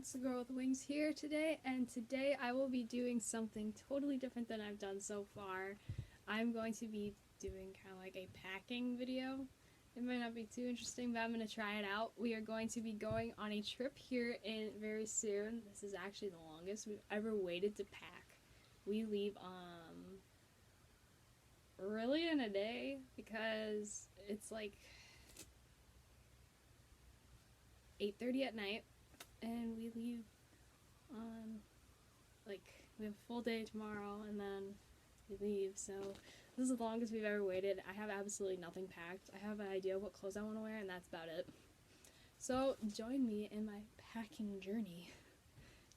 It's the girl with wings here today, and today I will be doing something totally different than I've done so far. I'm going to be doing kind of like a packing video. It might not be too interesting, but I'm going to try it out. We are going to be going on a trip here very soon. This is actually the longest we've ever waited to pack. We leave early in a day because it's like 8:30 at night. And we leave on, we have a full day tomorrow, and then we leave, so this is the longest we've ever waited. I have absolutely nothing packed. I have an idea of what clothes I want to wear, and that's about it. So, join me in my packing journey.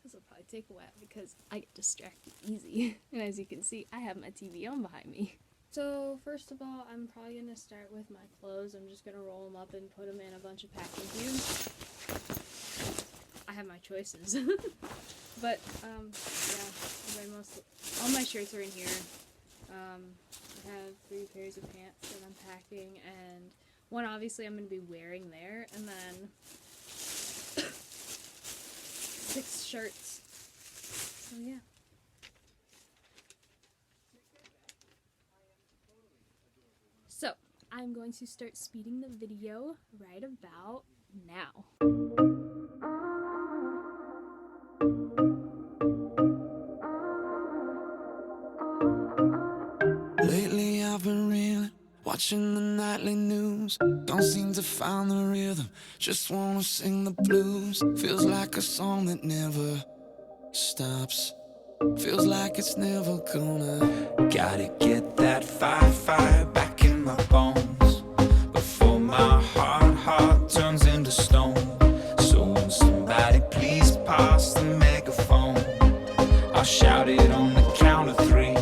This will probably take a while because I get distracted easy, and as you can see, I have my TV on behind me. So, first of all, I'm probably going to start with my clothes. I'm just going to roll them up and put them in a bunch of packing cubes. I have my choices. But, yeah, all my shirts are in here. I have 3 pairs of pants that I'm packing, and one obviously I'm going to be wearing there, and then 6 shirts. So, yeah. So, I'm going to start speeding the video right about now. Lately I've been reeling, watching the nightly news. Don't seem to find the rhythm, just wanna sing the blues. Feels like a song that never stops, feels like it's never gonna. Gotta get that fire back in my bones before my heart turns into stone. So when somebody please pass the megaphone, I'll shout it on the count of 3.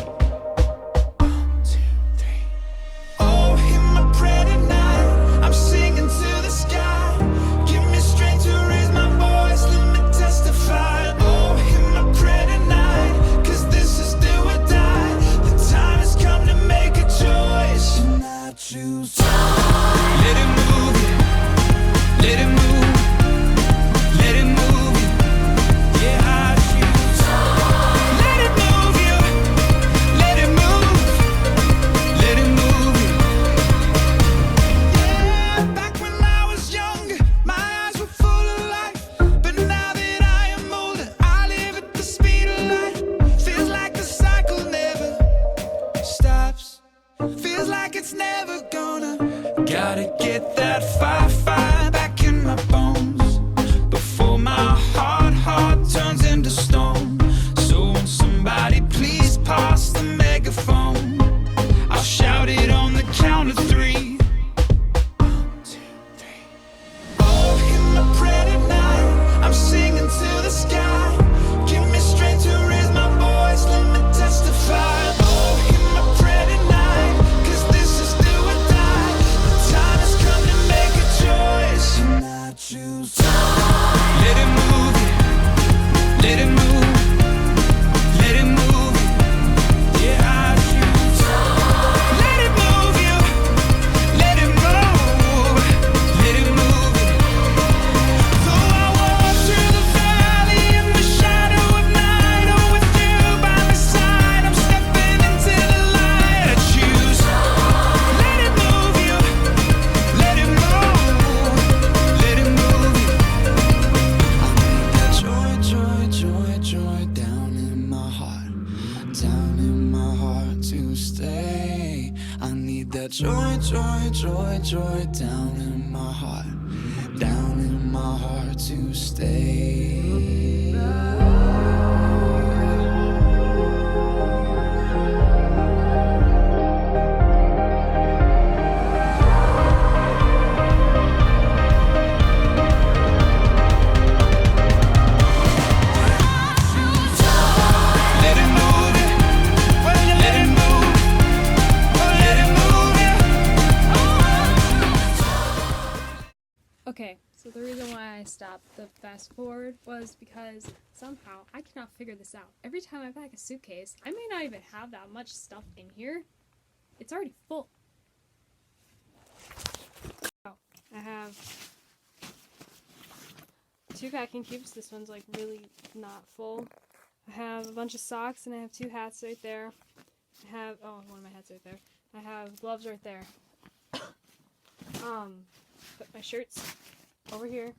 Gotta get that fire back in my bones before my heart turns into stone. So when somebody please pass the megaphone, I'll shout it on the count of 3. 1, 2, 3. Oh, in my prayer tonight, I'm singing to the sky. Give me strength to raise my voice, let me testify. Joy down in my heart to stay. Okay, so the reason why I stopped the fast forward was because somehow I cannot figure this out. Every time I pack a suitcase, I may not even have that much stuff in here. It's already full. Oh, I have 2 packing cubes. This one's like really not full. I have a bunch of socks and I have 2 hats right there. I have, oh, one of my hats right there. I have gloves right there. Put my shirts over here.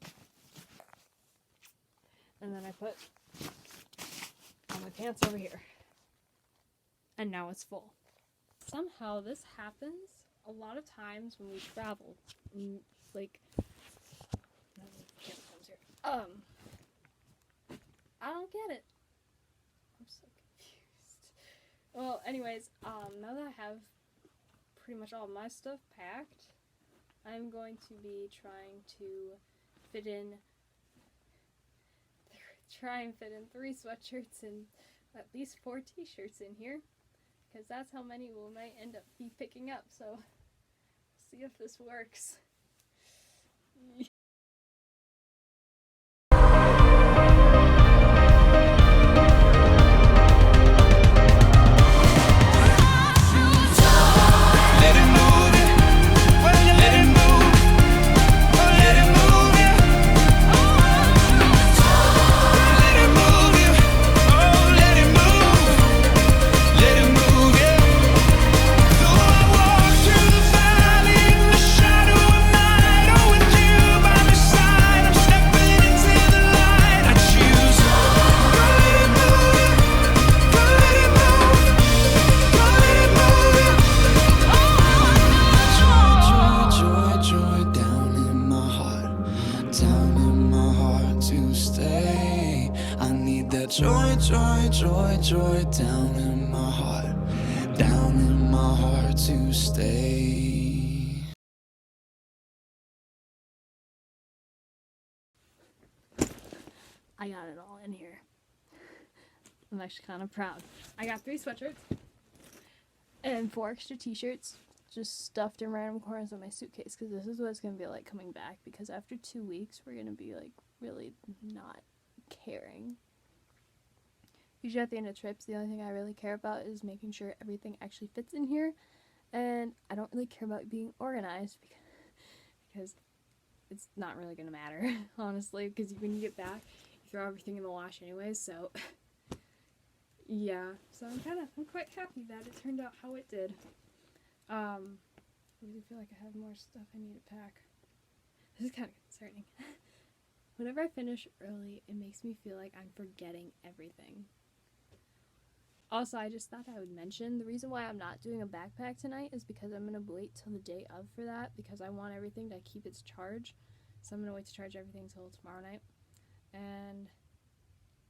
And then I put all my pants over here. And now it's full. Somehow this happens a lot of times when we travel. Like, I don't get it. I'm so confused. Well, anyways, now that I have pretty much all my stuff packed, I'm going to be trying to try and fit in 3 sweatshirts and at least 4 t-shirts in here, because that's how many we might end up picking up, so see if this works. Joy, joy, joy, joy down in my heart to stay. I got it all in here. I'm actually kind of proud. I got 3 sweatshirts and 4 extra t-shirts just stuffed in random corners of my suitcase, because this is what it's going to be like coming back, because after 2 weeks we're going to be like really not caring. Usually at the end of trips, the only thing I really care about is making sure everything actually fits in here, and I don't really care about being organized because it's not really going to matter, honestly, because when you get back, you throw everything in the wash anyways, so yeah, so I'm quite happy that it turned out how it did. I really feel like I have more stuff I need to pack. This is kind of concerning. Whenever I finish early, it makes me feel like I'm forgetting everything. Also, I just thought I would mention, the reason why I'm not doing a backpack tonight is because I'm going to wait till the day of for that, because I want everything to keep its charge. So I'm going to wait to charge everything till tomorrow night. And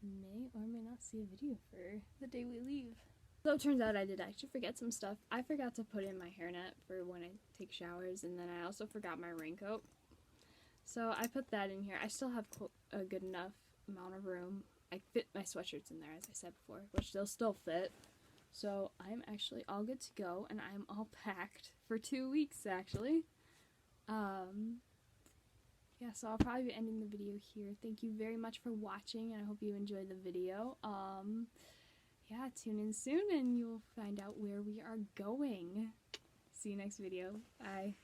may or may not see a video for the day we leave. So it turns out I did actually forget some stuff. I forgot to put in my hairnet for when I take showers, and then I also forgot my raincoat. So I put that in here. I still have a good enough amount of room. I fit my sweatshirts in there, as I said before, which they'll still fit. So I'm actually all good to go, and I'm all packed for 2 weeks, actually. Yeah, so I'll probably be ending the video here. Thank you very much for watching, and I hope you enjoyed the video. Yeah, tune in soon, and you'll find out where we are going. See you next video. Bye.